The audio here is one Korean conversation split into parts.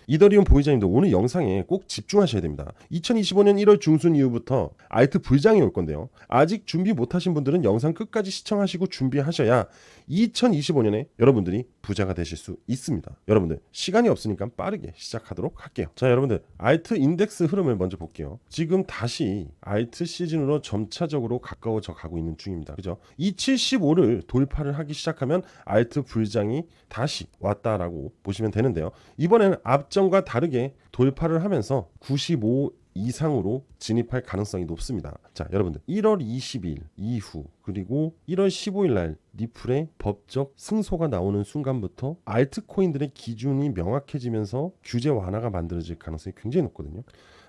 이더리움 보유자님들 오늘 영상에 꼭 집중하셔야 됩니다. 2025년 1월 중순 이후부터 알트 불장이 올 건데요. 아직 준비 못하신 분들은 영상 끝까지 시청하시고 준비하셔야 2025년에 여러분들이 부자가 되실 수 있습니다. 여러분들 시간이 없으니까 빠르게 시작하도록 할게요. 자, 여러분들 알트 인덱스 흐름을 먼저 볼게요. 지금 다시 알트 시즌으로 점차적으로 가까워져 가고 있는 중입니다. 그죠? 275를 돌파를 하기 시작하면 알트 불장이 다시 왔다라고 보시면 되는데요. 이번에는 앞전과 다르게 돌파를 하면서 95 이상으로 진입할 가능성이 높습니다. 자, 여러분들 1월 20일 이후 그리고 1월 15일 날 리플의 법적 승소가 나오는 순간부터 알트코인들의 기준이 명확해지면서 규제 완화가 만들어질 가능성이 굉장히 높거든요.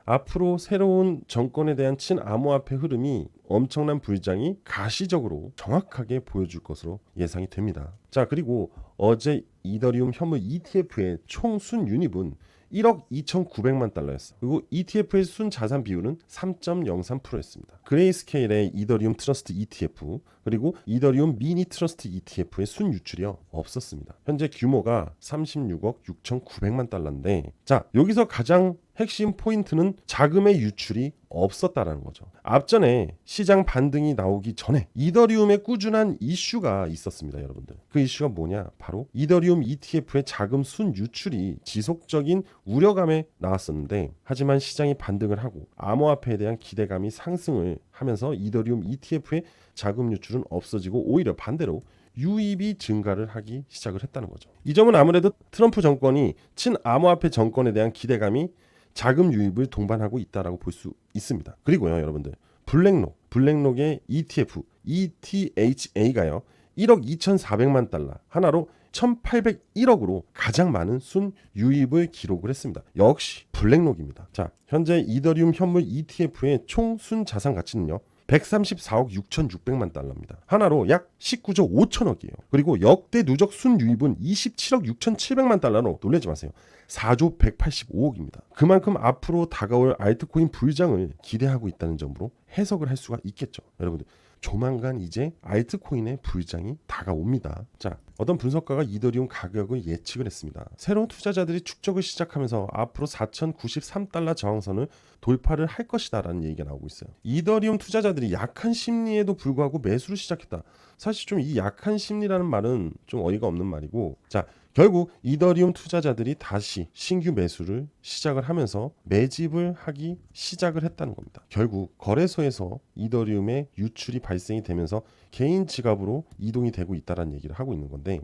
앞으로 새로운 정권에 대한 친암호화폐 흐름이 엄청난 불장이 가시적으로 정확하게 보여줄 것으로 예상이 됩니다. 자, 그리고 어제 이더리움 현물 ETF의 총 순 유입은 1억 2,900만 달러였어. 그리고 ETF의 순 자산 비율은 3.03%였습니다. 그레이스케일의 이더리움 트러스트 ETF 그리고 이더리움 미니 트러스트 ETF의 순 유출이요 없었습니다. 현재 규모가 36억 6,900만 달러인데, 자, 여기서 가장 핵심 포인트는 자금의 유출이 없었다라는 거죠. 앞전에 시장 반등이 나오기 전에 이더리움의 꾸준한 이슈가 있었습니다, 여러분들. 그 이슈가 뭐냐? 바로 이더리움 ETF의 자금 순 유출이 지속적인 우려감에 나왔었는데, 하지만 시장이 반등을 하고 암호화폐에 대한 기대감이 상승을 하면서 이더리움 ETF의 자금 유출은 없어지고 오히려 반대로 유입이 증가를 하기 시작을 했다는 거죠. 이 점은 아무래도 트럼프 정권이 친암호화폐 정권에 대한 기대감이 자금 유입을 동반하고 있다라고 볼 수 있습니다. 그리고요, 여러분들 블랙록의 ETF ETHA가요 1억 2,400만 달러 하나로 1,801억으로 가장 많은 순 유입을 기록을 했습니다. 역시 블랙록입니다. 자, 현재 이더리움 현물 ETF의 총 순 자산 가치는요 134억 6,600만 달러입니다. 하나로 약 19조 5천억이에요. 그리고 역대 누적 순 유입은 27억 6,700만 달러로, 놀라지 마세요. 4조 185억입니다. 그만큼 앞으로 다가올 알트코인 불장을 기대하고 있다는 점으로 해석을 할 수가 있겠죠. 여러분들 조만간 이제 알트코인의 불장이 다가옵니다. 자, 어떤 분석가가 이더리움 가격을 예측을 했습니다. 새로운 투자자들이 축적을 시작하면서 앞으로 4,093달러 저항선을 돌파를 할 것이다 라는 얘기가 나오고 있어요. 이더리움 투자자들이 약한 심리에도 불구하고 매수를 시작했다. 사실 좀 이 약한 심리라는 말은 좀 어이가 없는 말이고, 자, 결국 이더리움 투자자들이 다시 신규 매수를 시작을 하면서 매집을 하기 시작을 했다는 겁니다. 결국 거래소에서 이더리움의 유출이 발생이 되면서 개인 지갑으로 이동이 되고 있다는 얘기를 하고 있는 건데,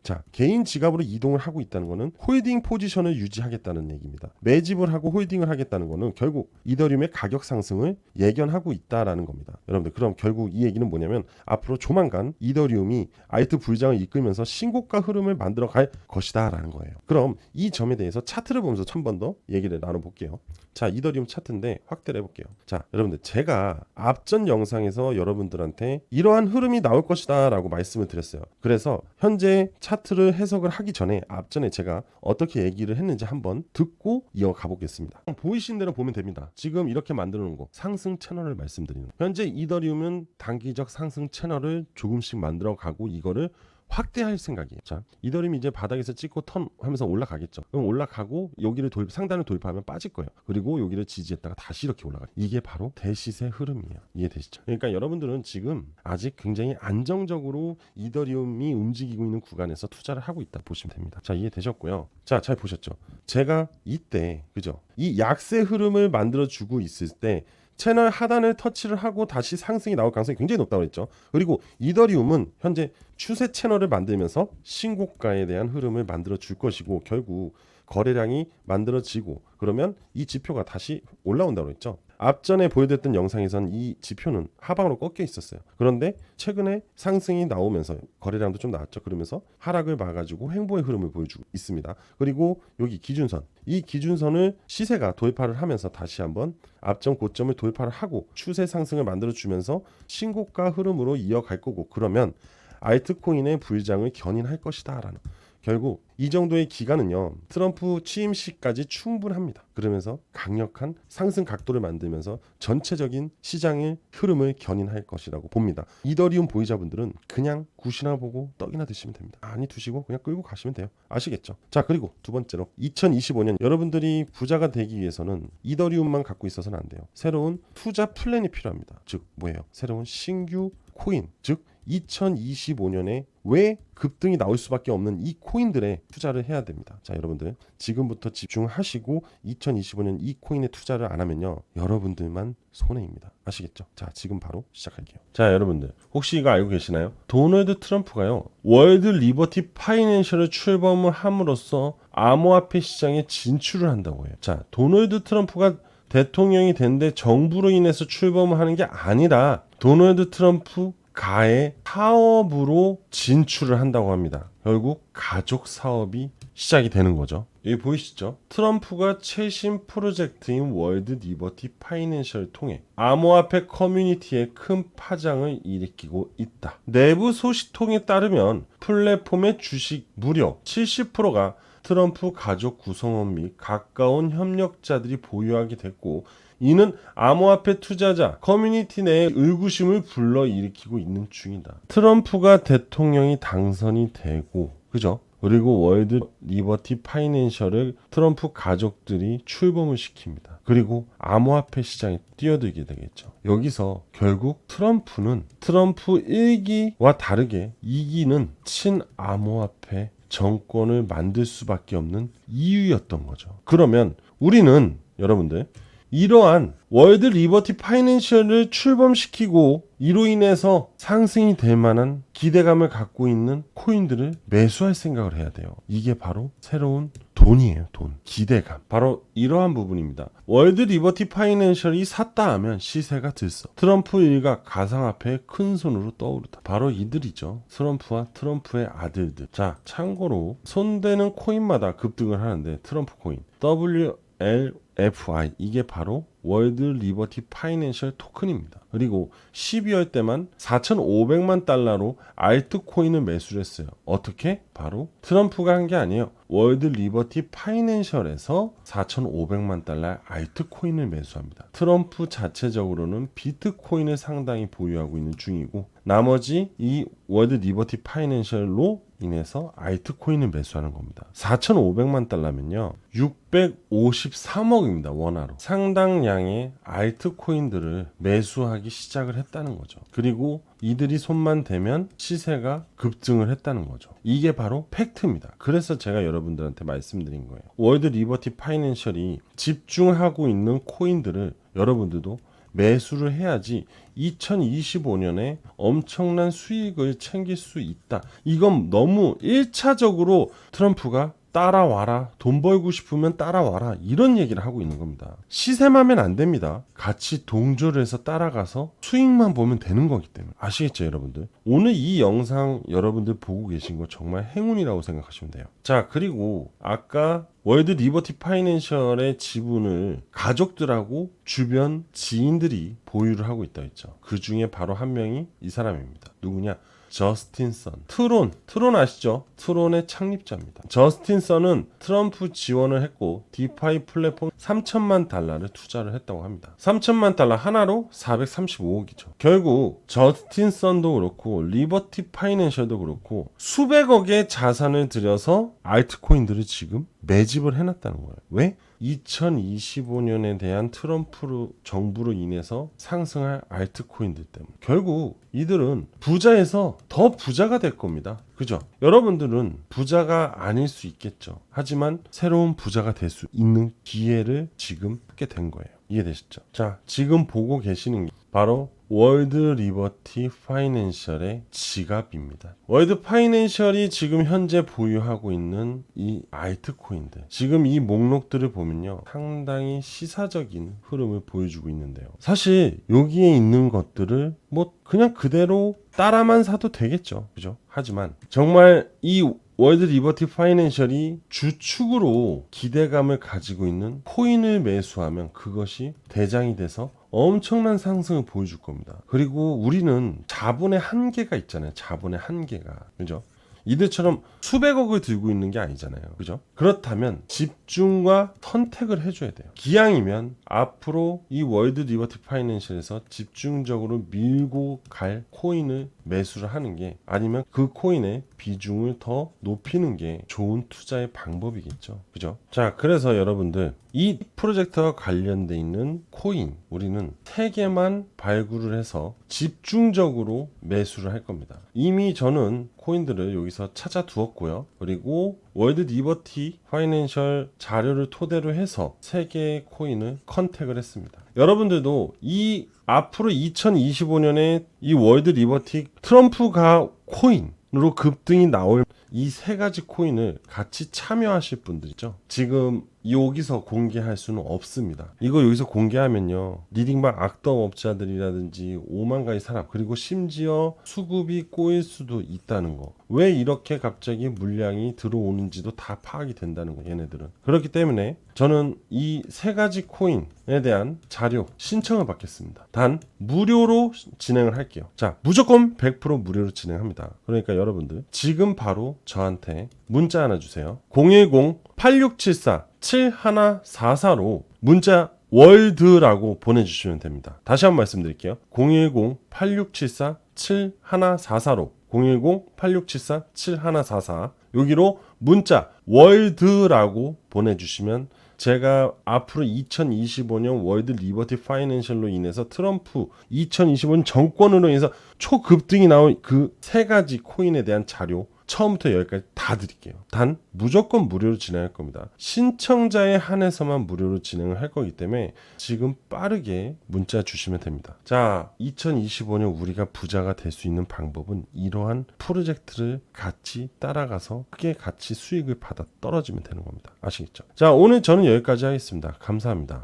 자, 개인 지갑으로 이동을 하고 있다는 것은 홀딩 포지션을 유지하겠다는 얘기입니다. 매집을 하고 홀딩을 하겠다는 것은 결국 이더리움의 가격 상승을 예견하고 있다라는 겁니다. 여러분들, 그럼 결국 이 얘기는 뭐냐면 앞으로 조만간 이더리움이 알트 불장을 이끌면서 신고가 흐름을 만들어 갈 것이다 라는 거예요. 그럼 이 점에 대해서 차트를 보면서 한 번 더 얘기를 나눠볼게요. 자, 이더리움 차트인데 확대를 해볼게요. 자, 여러분들, 제가 앞전 영상에서 여러분들한테 이러한 흐름이 나올 것이다 라고 말씀을 드렸어요. 그래서 현재 차트를 해석을 하기 전에 앞전에 제가 어떻게 얘기를 했는지 한번 듣고 이어가 보겠습니다. 보이신 대로 보면 됩니다. 지금 이렇게 만들어 놓은 거 상승 채널을 말씀드리는, 현재 이더리움은 단기적 상승 채널을 조금씩 만들어 가고 이거를 확대할 생각이에요. 자, 이더리움이 이제 바닥에서 찍고 턴 하면서 올라가겠죠. 그럼 올라가고 여기를 상단을 돌파하면 빠질 거예요. 그리고 여기를 지지했다가 다시 이렇게 올라가요. 이게 바로 대시세 흐름이에요. 이해되시죠? 그러니까 여러분들은 지금 아직 굉장히 안정적으로 이더리움이 움직이고 있는 구간에서 투자를 하고 있다 보시면 됩니다. 자, 이해되셨고요. 자, 잘 보셨죠? 제가 이때, 그죠? 이 약세 흐름을 만들어주고 있을 때 채널 하단을 터치를 하고 다시 상승이 나올 가능성이 굉장히 높다고 했죠. 그리고 이더리움은 현재 추세 채널을 만들면서 신고가에 대한 흐름을 만들어 줄 것이고, 결국 거래량이 만들어지고 그러면 이 지표가 다시 올라온다고 했죠. 앞전에 보여드렸던 영상에선 이 지표는 하방으로 꺾여 있었어요. 그런데 최근에 상승이 나오면서 거래량도 좀 나왔죠. 그러면서 하락을 막아주고 횡보의 흐름을 보여주고 있습니다. 그리고 여기 기준선, 이 기준선을 시세가 돌파를 하면서 다시 한번 앞전 고점을 돌파를 하고 추세 상승을 만들어주면서 신고가 흐름으로 이어갈 거고, 그러면 알트코인의 불장을 견인할 것이다 라는, 결국 이 정도의 기간은요, 트럼프 취임 시까지 충분합니다. 그러면서 강력한 상승 각도를 만들면서 전체적인 시장의 흐름을 견인할 것이라고 봅니다. 이더리움 보유자분들은 그냥 굿이나 보고 떡이나 드시면 됩니다. 많이 두시고 그냥 끌고 가시면 돼요. 아시겠죠? 자, 그리고 두 번째로 2025년 여러분들이 부자가 되기 위해서는 이더리움만 갖고 있어서는 안 돼요. 새로운 투자 플랜이 필요합니다. 즉 뭐예요? 새로운 신규 코인, 즉 2025년에 왜 급등이 나올 수밖에 없는 이 코인들에 투자를 해야 됩니다. 자, 여러분들 지금부터 집중하시고 2025년 이 코인에 투자를 안 하면요, 여러분들만 손해입니다. 아시겠죠? 자, 지금 바로 시작할게요. 자, 여러분들 혹시 이거 알고 계시나요? 도널드 트럼프가요, 월드 리버티 파이낸셜을 출범을 함으로써 암호화폐 시장에 진출을 한다고 해요. 자, 도널드 트럼프가 대통령이 된데 정부로 인해서 출범을 하는 게 아니라 도널드 트럼프 가의 사업으로 진출을 한다고 합니다. 결국 가족 사업이 시작이 되는 거죠. 여기 보이시죠? 트럼프가 최신 프로젝트인 월드 리버티 파이낸셜을 통해 암호화폐 커뮤니티에 큰 파장을 일으키고 있다. 내부 소식통에 따르면 플랫폼의 주식 무려 70%가 트럼프 가족 구성원 및 가까운 협력자들이 보유하게 됐고, 이는 암호화폐 투자자 커뮤니티 내에 의구심을 불러일으키고 있는 중이다. 트럼프가 대통령이 당선이 되고, 그죠? 그리고 월드 리버티 파이낸셜을 트럼프 가족들이 출범을 시킵니다. 그리고 암호화폐 시장에 뛰어들게 되겠죠. 여기서 결국 트럼프는 트럼프 1기와 다르게 2기는 친암호화폐 정권을 만들 수밖에 없는 이유였던 거죠. 그러면 우리는 여러분들 이러한 월드 리버티 파이낸셜을 출범시키고 이로 인해서 상승이 될 만한 기대감을 갖고 있는 코인들을 매수할 생각을 해야 돼요. 이게 바로 새로운 돈이에요. 돈, 기대감. 바로 이러한 부분입니다. 월드 리버티 파이낸셜이 샀다 하면 시세가 들썩. 트럼프 일가 가상화폐의 큰 손으로 떠오르다. 바로 이들이죠. 트럼프와 트럼프의 아들들. 자, 참고로 손대는 코인마다 급등을 하는데 트럼프 코인 WLFI, 이게 바로 월드 리버티 파이낸셜 토큰입니다. 그리고 12월 때만 4,500만 달러로 알트코인을 매수를 했어요. 어떻게? 바로 트럼프가 한 게 아니에요. 월드 리버티 파이낸셜에서 4,500만 달러의 알트코인을 매수합니다. 트럼프 자체적으로는 비트코인을 상당히 보유하고 있는 중이고, 나머지 이 월드 리버티 파이낸셜로 인해서 알트코인을 매수하는 겁니다. 4,500만 달러면요 653억입니다. 원화로. 상당량의 알트코인들을 매수하기 시작을 했다는 거죠. 그리고 이들이 손만 대면 시세가 급증을 했다는 거죠. 이게 바로 팩트입니다. 그래서 제가 여러분들한테 말씀드린 거예요. 월드 리버티 파이낸셜이 집중하고 있는 코인들을 여러분들도 매수를 해야지 2025년에 엄청난 수익을 챙길 수 있다. 이건 너무 1차적으로 트럼프가 따라와라, 돈 벌고 싶으면 따라와라, 이런 얘기를 하고 있는 겁니다. 시세만 안 됩니다. 같이 동조를 해서 따라가서 수익만 보면 되는 거기 때문에. 아시겠죠, 여러분들? 오늘 이 영상 여러분들 보고 계신 거 정말 행운이라고 생각하시면 돼요. 자, 그리고 아까 월드 리버티 파이낸셜의 지분을 가족들하고 주변 지인들이 보유를 하고 있다고 했죠. 그 중에 바로 한 명이 이 사람입니다. 누구냐? 저스틴 선. 트론 아시죠? 트론의 창립자입니다. 저스틴 선은 트럼프 지원을 했고 디파이 플랫폼 3천만 달러를 투자를 했다고 합니다. 3천만 달러 하나로 435억이죠. 결국 저스틴 선도 그렇고 리버티 파이낸셜도 그렇고 수백억의 자산을 들여서 알트코인들을 지금 매집을 해놨다는 거예요. 왜? 2025년에 대한 트럼프 정부로 인해서 상승할 알트코인들 때문에. 결국 이들은 부자에서 더 부자가 될 겁니다. 그죠? 여러분들은 부자가 아닐 수 있겠죠. 하지만 새로운 부자가 될 수 있는 기회를 지금 갖게 된 거예요. 이해되시죠? 자, 지금 보고 계시는 게 바로 월드 리버티 파이낸셜의 지갑입니다. 월드 파이낸셜이 지금 현재 보유하고 있는 이 알트코인들, 지금 이 목록들을 보면요 상당히 시사적인 흐름을 보여주고 있는데요. 사실 여기에 있는 것들을 뭐 그냥 그대로 따라만 사도 되겠죠. 그죠? 하지만 정말 이 월드 리버티 파이낸셜이 주축으로 기대감을 가지고 있는 코인을 매수하면 그것이 대장이 돼서 엄청난 상승을 보여줄 겁니다. 그리고 우리는 자본의 한계가 있잖아요. 자본의 한계가. 그죠? 이들처럼 수백억을 들고 있는 게 아니잖아요. 그죠? 그렇다면 집중과 선택을 해줘야 돼요. 기왕이면 앞으로 이 월드 리버티 파이낸셜에서 집중적으로 밀고 갈 코인을 매수를 하는 게, 아니면 그 코인의 비중을 더 높이는 게 좋은 투자의 방법이겠죠. 그죠? 자, 그래서 여러분들 이 프로젝트와 관련돼 있는 코인 우리는 3개만 발굴을 해서 집중적으로 매수를 할 겁니다. 이미 저는 코인들을 여기서 찾아 두었고요. 그리고 월드 리버티 파이낸셜 자료를 토대로 해서 3개의 코인을 컨택을 했습니다. 여러분들도 이 앞으로 2025년에 이 월드 리버티 트럼프가 코인으로 급등이 나올 이 3가지 코인을 같이 참여하실 분들이죠. 지금 여기서 공개할 수는 없습니다. 이거 여기서 공개하면요, 리딩방 악덕업자들이라든지 5만 가지 사람, 그리고 심지어 수급이 꼬일 수도 있다는 거, 왜 이렇게 갑자기 물량이 들어오는지도 다 파악이 된다는 거, 얘네들은. 그렇기 때문에 저는 이 3가지 코인에 대한 자료 신청을 받겠습니다. 단 무료로 진행을 할게요. 자, 무조건 100% 무료로 진행합니다. 그러니까 여러분들 지금 바로 저한테 문자 하나 주세요. 010-8674-7144로 문자 월드라고 보내주시면 됩니다. 다시 한번 말씀드릴게요. 010-8674-7144로 010-8674-7144 여기로 문자 월드라고 보내주시면 제가 앞으로 2025년 월드 리버티 파이낸셜로 인해서 트럼프 2025년 정권으로 인해서 초급등이 나온 그 3가지 코인에 대한 자료 처음부터 여기까지 다 드릴게요. 단 무조건 무료로 진행할 겁니다. 신청자에 한해서만 무료로 진행을 할 거기 때문에 지금 빠르게 문자 주시면 됩니다. 자, 2025년 우리가 부자가 될 수 있는 방법은 이러한 프로젝트를 같이 따라가서 크게 같이 수익을 받아 떨어지면 되는 겁니다. 아시겠죠? 자, 오늘 저는 여기까지 하겠습니다. 감사합니다.